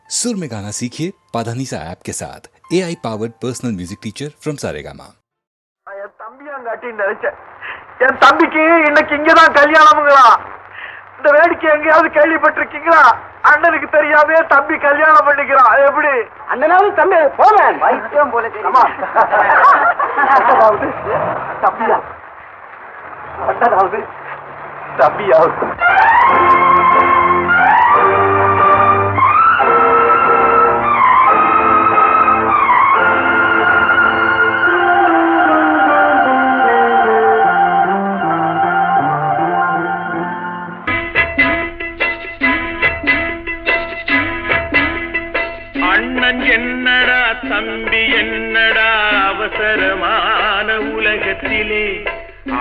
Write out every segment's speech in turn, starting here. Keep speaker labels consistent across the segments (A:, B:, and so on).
A: सुर में गाना सीखिए पाधानीसा ऐप के साथ AI powered personal music teacher from Saregama.
B: என் தம்பியாங்காட்டி நினைச்சேன். என் தம்பிக்கு இன்னைக்கு இங்கதான் கல்யாணம்ங்களா? இந்த வேடிக்கை எங்கேயாவது கேள்விப்பட்டிருக்கீங்களா? அண்ணனுக்கு தெரியாமே தம்பி கல்யாணம் பண்ணிக்கிறான். எப்படி
C: அண்ணனாவது தம்பி போவேன் வைத்தியம் போல தெரியுமா?
B: தம்பியா அண்ணனாவது தம்பியாவது
D: என்னடா தம்பி என்னடா அவசரமான உலகத்திலே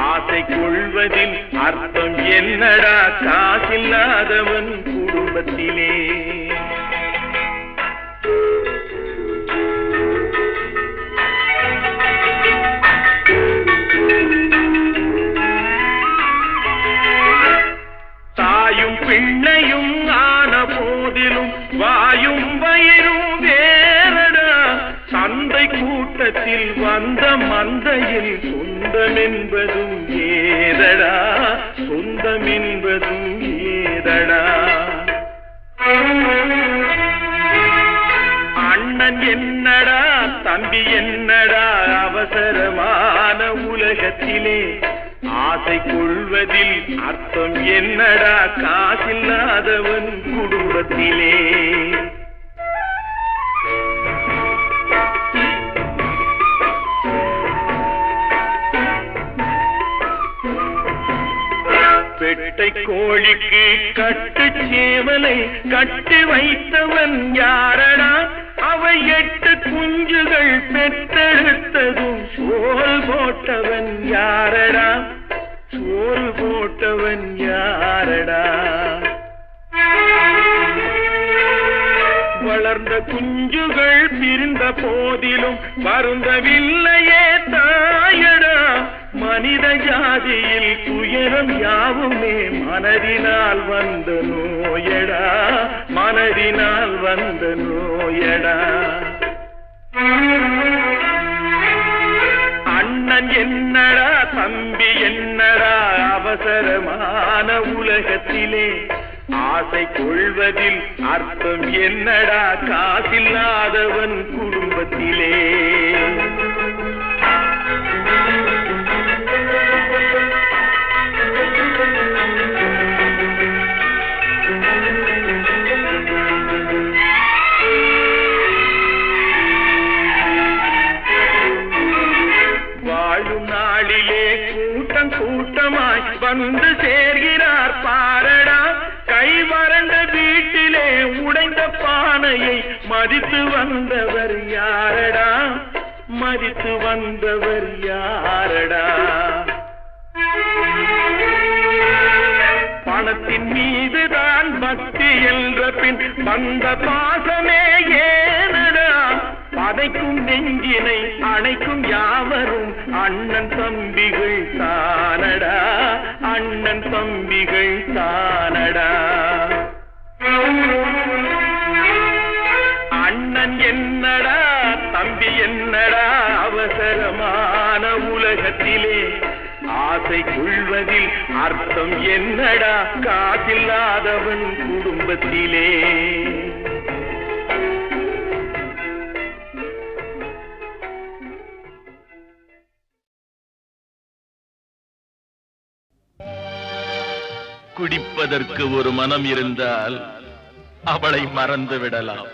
D: ஆசை கொள்வதில் அர்த்தம் என்னடா காசில்லாதவன் குடும்பத்திலே தாயும் பிள்ளையும் ஆன போதிலும் வாயும் வயிறும் சந்தை கூட்டத்தில் வந்த மந்தையில் சொந்தம் என்பதும் ஏதடா, சொந்தம் என்பதும் ஏதடா. அண்ணன் என்னடா தம்பி என்னடா அவசரமான உலகத்திலே ஆசை கொள்வதில் அர்த்தம் என்னடா காசில்லாதவன் குடும்பத்திலே. பெட்டை கோழிக்கு கட்டு சேவலை கட்டி வைத்தவன் யாரடா? அவை 8 குஞ்சுகள் பெற்றெடுத்ததும் சோல் போட்டவன் யாரடா? சோல் போட்டவன் யாரடா? வளர்ந்த குஞ்சுகள் பிரிந்த போதிலும் வருந்தவில்லையே தாயடா. மனித ஜாதியில் துயரம் யாவுமே மனதினால் வந்த நோயடா, மனதினால் வந்த நோயடா. அண்ணன் என்னடா தம்பி என்னடா அவசரமான உலகத்திலே ஆசை கொள்வதில் அர்த்தம் என்னடா காசில்லாதவன் குடும்பத்திலே. வாழும் நாளிலே கூட்டம் கூட்டமாய் வந்து சேர்கிறார் பாரடா. கை வறண்ட வீட்டிலே உடைந்த பானையை மதித்து வந்தவர் யாரடா? மதித்து வந்தவர் யாரடா? பணத்தின் மீதுதான் பக்தி என்ற பின் வந்த பாசமே ஏனடா? பதைக்கும் நெஞ்சினை அணைக்கும் யாவரும் அண்ணன் தம்பிகள் தானடா, அண்ணன் தம்பிகள் தானடா. அண்ணன் என்னடா தம்பி என்னடா அவசரமான உலகத்திலே ஆசை கொள்வதில் அர்த்தம் என்னடா காசில்லாதவன் குடும்பத்திலே. குடிப்பதற்கு ஒரு மனம் இருந்தால் அவளை மறந்து விடலாம்.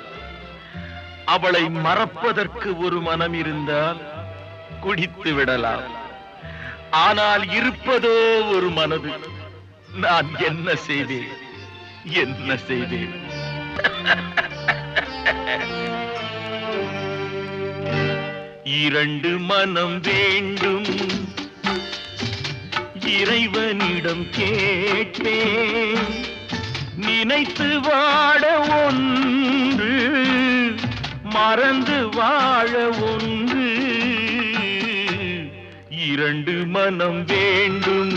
D: அவளை மறப்பதற்கு ஒரு மனம் இருந்தால் குடித்து விடலாம். ஆனால் இருப்பதோ ஒரு மனது. நான் என்ன செய்வேன், என்ன செய்வேன்? இரண்டு மனம் வேண்டும் இறைவனிடம் கேட்பேன். நினைத்து வாழ ஒன்று, மறந்து வாழ ஒன்று. இரண்டு மனம் வேண்டும்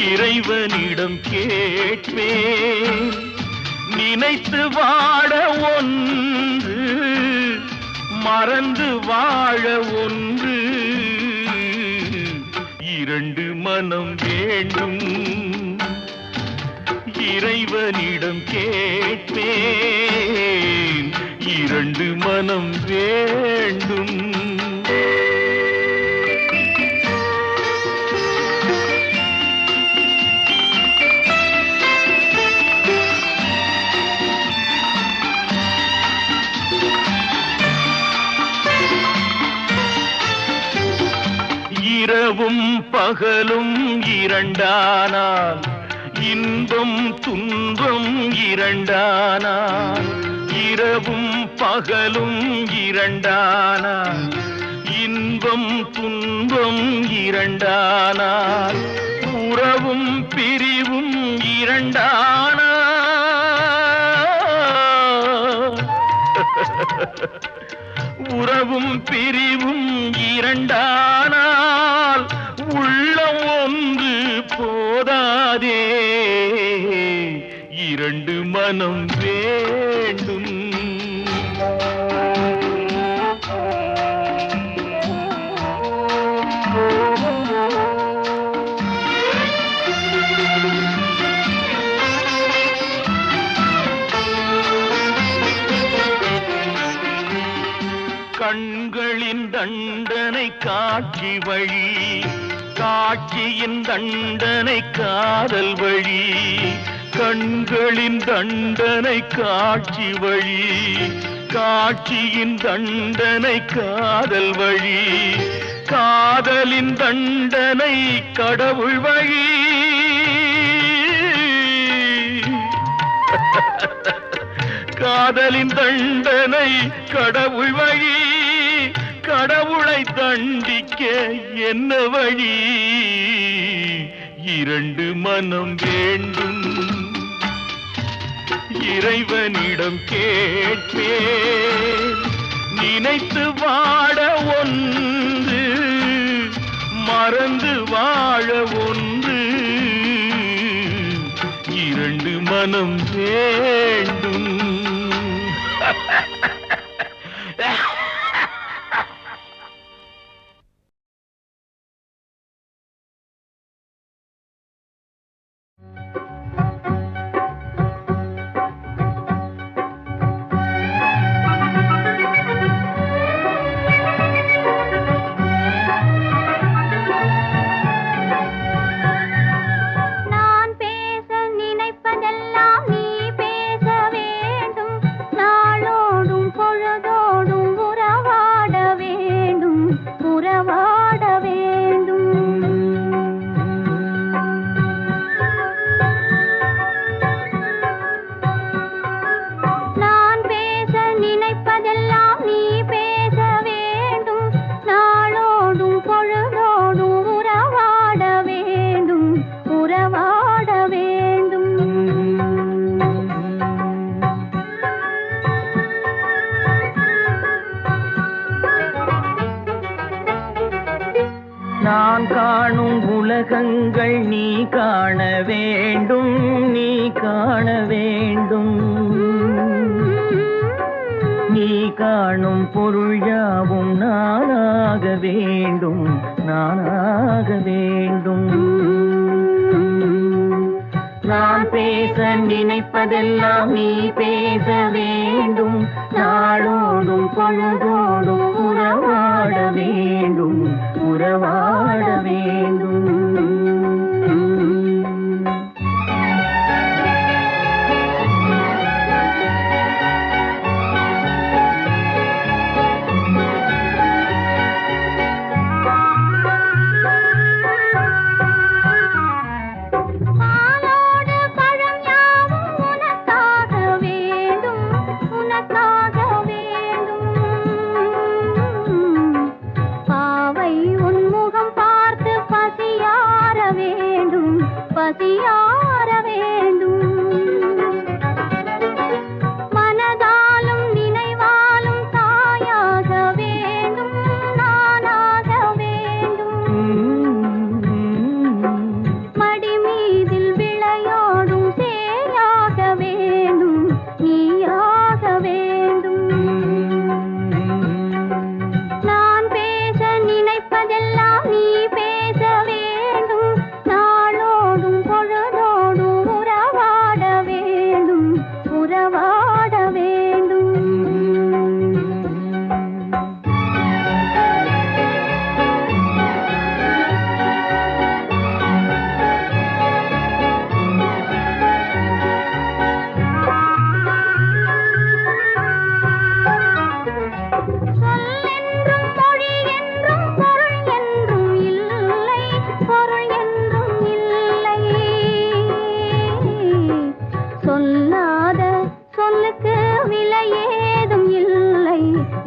D: இறைவனிடம் கேட்பேன். நினைத்து வாட ஒன்று, மறந்து வாழ ஒன்று. இரண்டு மனம் வேண்டும், இறைவனிடம் கேட்பேன். இரண்டு மனம் வேண்டும். இரவும் பகலும் இரண்டானால், இன்பம் துன்பம் இரண்டானால். இரவும் பகலும் இரண்டானால், இன்பம் துன்பம் இரண்டானால். உறவும் பிரிவும் இரண்டானால், உறவும் பிரிவும் இரண்டானால். உள்ளம் ஒன்று போதாதே, இரண்டு மனம் வேண்டும். கண்களின் தண்டனை காட்சி வழி, காட்சியின் தண்டனை காதல் வழி. கண்களின் தண்டனை காட்சி வழி, காட்சியின் தண்டனை காதல் வழி. காதலின் தண்டனை கடவுள் வழி. காதலின் தண்டனை கடவுள் வழி. கடவுளை தண்டிக்க என்ன வழி? இரண்டு மனம் வேண்டும், இறைவனிடம் கேட்பேன். நினைத்து வாட ஒன்று, மறந்து வாழ ஒன்று. இரண்டு மனம் வேண்டும்.
E: நான் காணும் உலகங்கள் நீ காண வேண்டும், நீ காண வேண்டும். நீ காணும் பொருள் யாவும் நானாக வேண்டும், நானாக வேண்டும். நான் பேச நினைப்பதெல்லாம் நீ பேச வேண்டும். நாளோடும் பொழுதோடும் உறவாட வேண்டும், உறவாட வேண்டும்.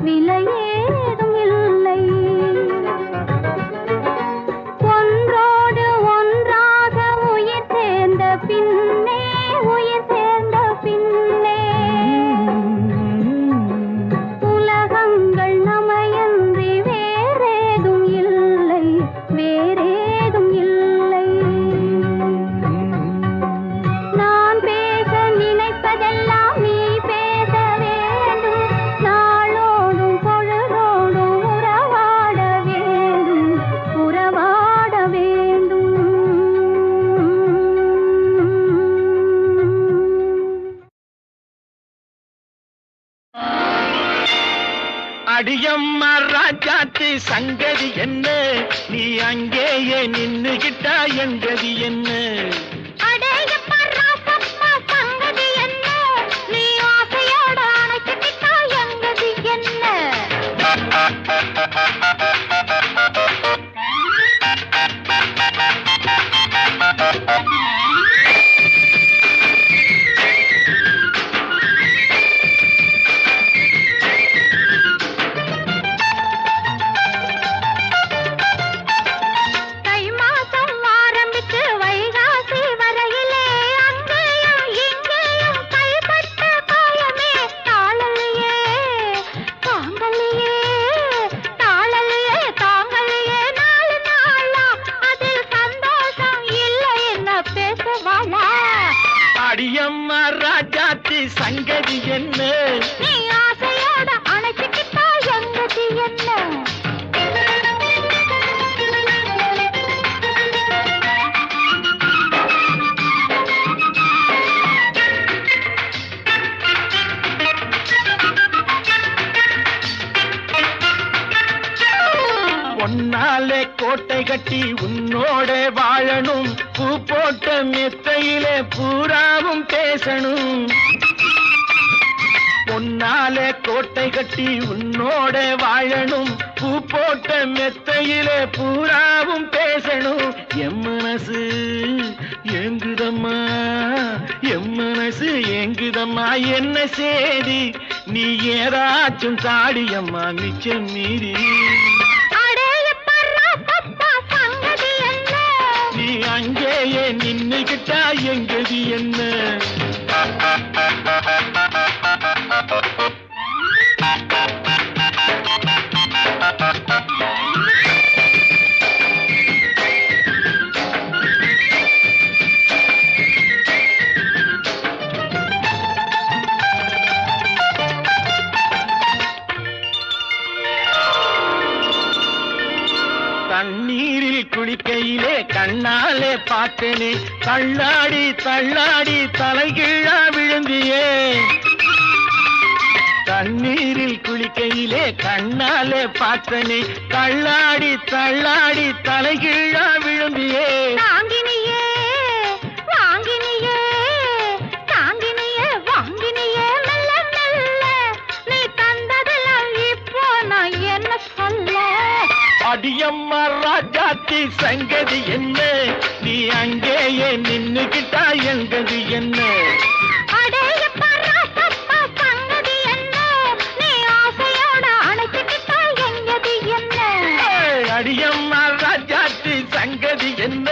E: விலையேதும் இல்லை. ஒன்றோடு ஒன்றாக உயிர் சேர்ந்த பின்னே, உயிர் சேர்ந்த பின்னே உலகங்கள் நமையன்றி வேறேதும் இல்லை, வேறேதும் இல்லை. நான் பேச நினைப்பதெல்லாம் நீ பேச வேண்டும். நாளோடும் பொழுதோடும் உறவாட வேண்டும், உறவாட வேண்டும்.
D: அடியம்மா ராஜாத்தி சங்கதி என்ன, நீ அங்கேயே நின்னுகிட்டா எங்கதி என்ன?
E: அடேயப்பா ராசப்பா சங்கதி என்ன, நீ ஆசையோட அணைச்சிட்டா எங்கதி என்ன? தை மாசம் ஆரம்பிச்சு வைகாசி வரையிலே அங்கேயும் இங்கேயும் கைப்பட்ட காயமே தாளலையே, தாங்கலையே, தாளலையே, தாங்கலையே. நாலு நாளா அதில் சந்தோஷம் இல்லை, என்ன பேசுவாளா?
D: அடியம்மா ராஜாத்தி சங்கதி என்ன,
E: நீ ஆசையோட அணைச்சிக்கிட்டா எங்கதி என்ன?
D: பொன்னாலே கோட்டை கட்டி உன்னோட வாழணும், பூ போட்ட மெத்தையிலே பூராவும் பேசணும். பொன்னாலே கோட்டை கட்டி உன்னோட வாழணும், பூ போட்ட மெத்தையிலே பூராவும் பேசணும். என் மனசு ஏங்குதம்மா, என் மனசு ஏங்குதம்மா, என்ன சேதி நீ ஏதாச்சும் தாடியம்மா மிச்சம் மீறி.
E: அடேயப்பா ராசப்பா சங்கதி என்ன,
D: நீ அங்கேயே நின்னுகிட்டா எங்கதி என்ன? தண்ணீரில் குளிக்கையிலே கண்ணாலே பார்த்தனே, தள்ளாடி தள்ளாடி தலைகீழா விழுந்தியே. தண்ணீரில் குளிக்கையிலே கண்ணாலே பார்த்தனே, தள்ளாடி தள்ளாடி தலைகீழா விழுந்தியே.
E: தாங்கினியே, வாங்கினியே, தாங்கினியே, வாங்கினியே, மெல்ல மெல்ல நீ தந்ததெல்லாம் இப்போ நான் என்ன சொல்ல?
D: அடியம்மா ராஜாத்தி சங்கதி என்ன, நீ அங்கேயே நின்னுகிட்டா எங்கதி என்ன?
E: அடேயப்பா ராசப்பா சங்கதி என்ன, நீ ஆசையோட அணைச்சிக்கிட்டா எங்கதி என்ன?
D: அடியம்மா ராஜாத்தி சங்கதி என்ன?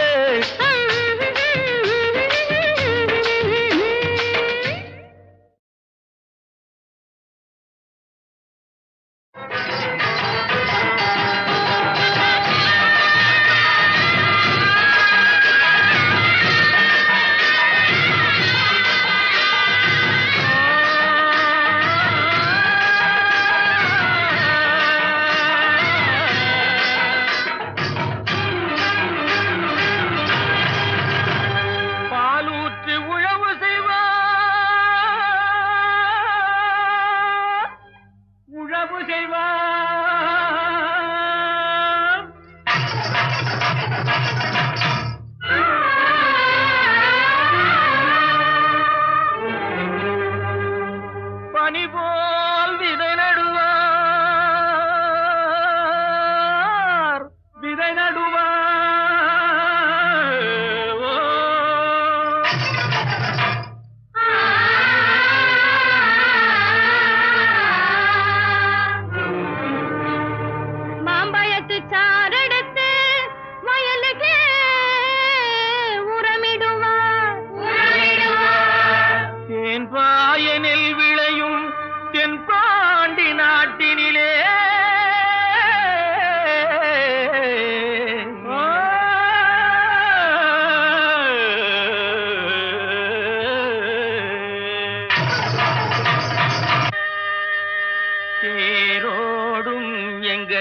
D: எங்க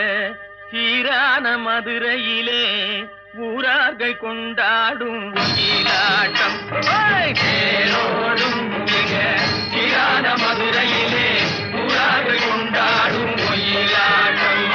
D: சீரான மதுரையிலே ஊரார்கள் கொண்டாடும் ஒயிலாட்டம். தேரோடும் எங்க சீரான மதுரையிலே ஊரார்கள் கொண்டாடும் ஒயிலாட்டம்.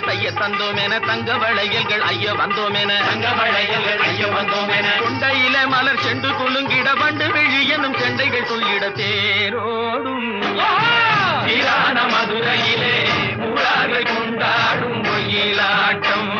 D: தைய தந்தோம் என தங்க வளையல்கள் ஐய வந்தோம் என தங்க வளையல்கள் ஐய வந்தோம் என கொண்டையில மலர் செண்டு குலுங்கிட வண்டு விழி எனும் செண்டைகள் சொல்லிட தேரோடும் சீரான மதுரையிலே ஊரார்கள் கொண்டாடும் ஒயிலாட்டம்.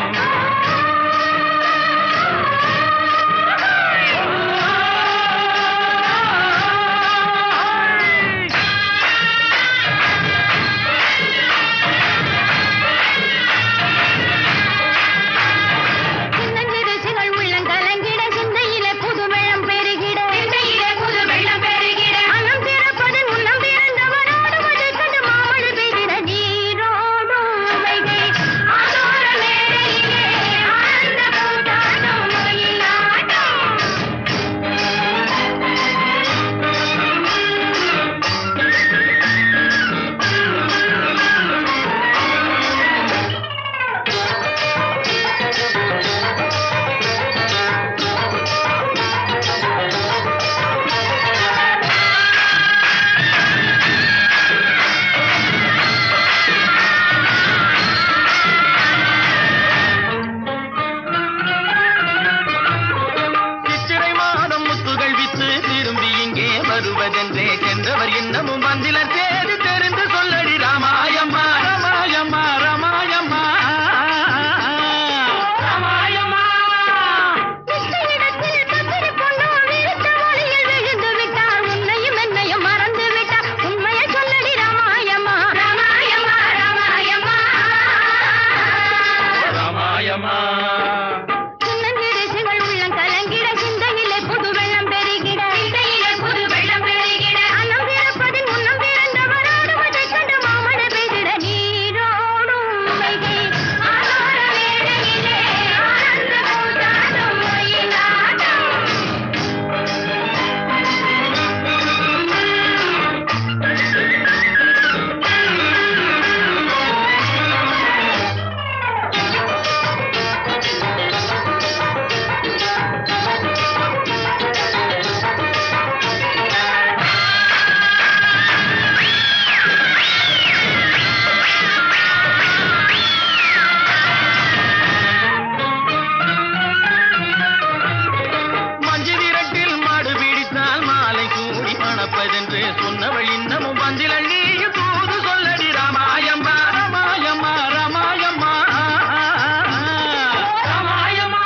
D: வருவதென்றே சென்றவர் இன்னமும் வந்திலர் தேடி தெரிந்து சொல்லடி ராமாயம்மா ராமாயம்மா ராமாயம்மா ராமாயம்மா. உன்னையும் என்னையும் மறந்து விட்டார் உண்மையை சொல்லடி ராமாயம்மா ராமாயம்மா ராமாயம்மா ராமாயம்மா. சொன்னவள் இன்னமும் வந்திலள் நீயும் தூது சொல்லடி ராமாயம்மா ராமாயம்மா ராமாயம்மா ராமாயம்மா.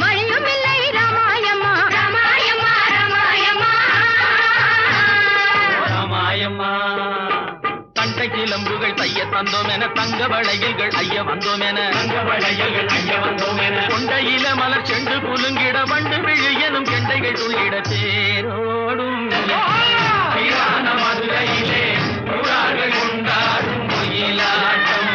D: மழையும் இல்லை ராமாயம்மா ராமாயம்மா ராமாயம்மா ராமாயம்மா. தண்டை கிளம்புகள் தைய தந்தோம் என தங்க வளையல்கள் ஐய வந்தோம் என தங்க வளையல்கள் ஐய வந்தோம் என கொண்டையில மலர் செண்டு குலுங்கிட வண்டு விழி எனும் கெண்டைகள் துள்ளிட தேரோடும் சீரான மதுரையிலே ஊரார்கள் கொண்டாடும் ஒயிலாட்டம்.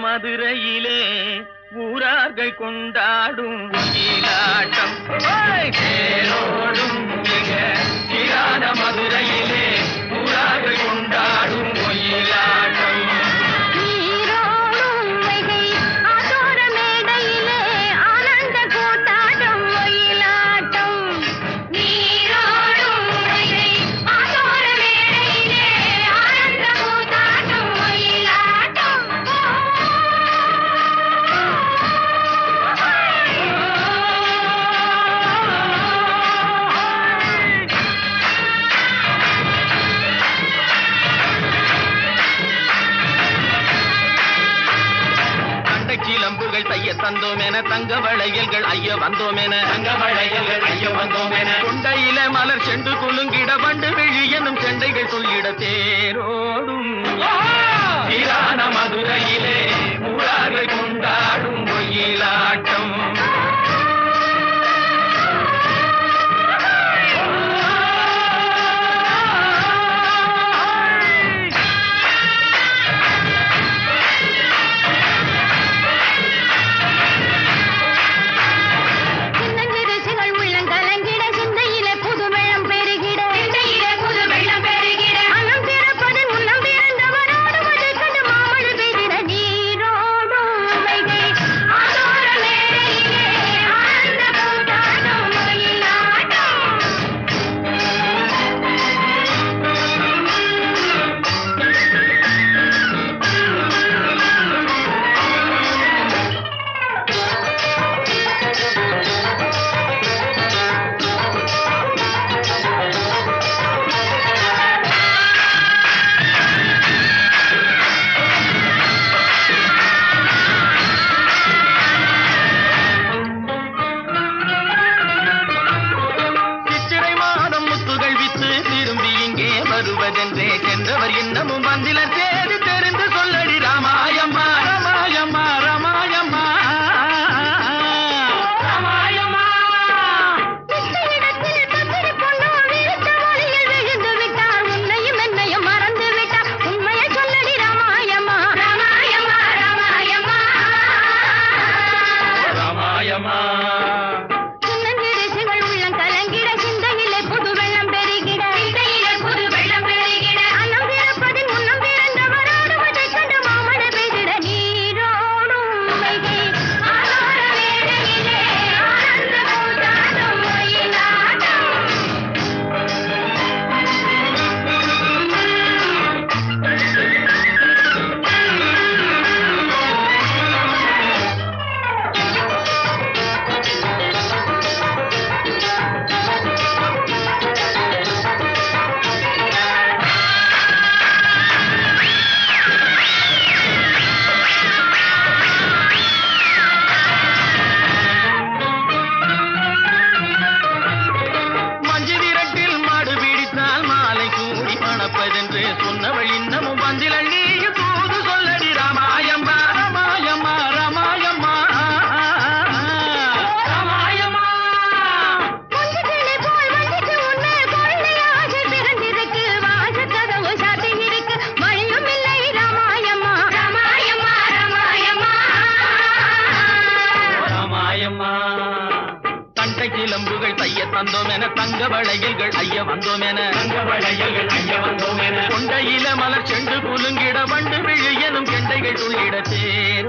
D: மதுரையிலே ஊரார்கள் கொண்டாடும் ஒயிலாட்டம் தேரோடும் மிக சீரான மதுரையிலே ஊரார்கள் கொண்டாடும் ஒயிலாட்டம்
E: நீரோடும் வைகை ஆத்தோர மேடையிலே ஆனந்த கூத்தாடும் ஒயிலாட்டம் நீரோடும் வைகை ஆத்தோர மேடையிலே ஆனந்த கூத்தாடும் ஒயிலாட்டம்
D: சிலம்புகள் தைய தந்தோம் என தங்க வளையல்கள் ஐய வந்தோம் என தங்க வளையல்கள் ஐய வந்தோம் என கொண்டையில மலர் செண்டு குலுங்கிட வண்டு விழி எனும் செண்டைகள் சொல்லிட தேரோடும் சீரான மதுரையிலே ஊரார்கள் கொண்டாடும் ஒயிலாட்டம் வருவதென்றே சென்றவர் இன்னமும் வந்தில தேடி தெரிந்து சொல்லடி ராமாயம்மா ராமாயம்மா ராமாயம்மா ராமாயம்மா
E: இடத்தில் பத்திரி பொண்ணு வீழ்த்த வழியில் விழுந்து விட்டார் உன்னையும் என்னையும் மறந்து விட்டார் உண்மையை சொல்லடி ராமாயம்மா ராமாயம்மா ராமாயம்மா
D: ராமாயம்மா
E: சின்னஞ்சிறுசுகள் உள்ளம் கலங்கிட சிந்தையிலே புது வெள்ளம் பெருகிட சிந்தையிலே புது வெள்ளம் பெருகிட அன்னம் பிறப்பதின் முன்னம் பிறந்தவராடுவதைக் கண்டு மாமழை பெய்திட நீரோடும் வைகை ஆலோர வேளையிலே ஆனந்த கூத்தாடும் ஒயிலாட்டம்
D: மஞ்சு விரட்டில் மாடு பிடித்தால் மாலை கூடி மணப்பதென்று சொன்னவள் இன்னமும் வந்தில நீயும் தூது சொல்லடி ராமாயம்மா ராமாயம்மா ராமாயம்மா ராமாயம்மா
E: கொஞ்சத்திலே போல் வண்டிக்கு உன்னை கொள்ளையாக பிறந்திருக்கு வாசக்கதவு சாத்தி இருக்கு வழியும் இல்லை ராமாயம்மா ராமாயம்மா ராமாயம்மா
D: ராமாயம்மா தண்டை சிலம்புகள் தைய தந்தோம் என தங்க வளையல்கள் ஐய வந்தோம் என தங்க வளையல்கள் ஐய வந்தோம் என கொண்டையில மலர் செண்டு குலுங்கிட வண்டு விழி எனும் கெண்டைகள் துள்ளிட தேர்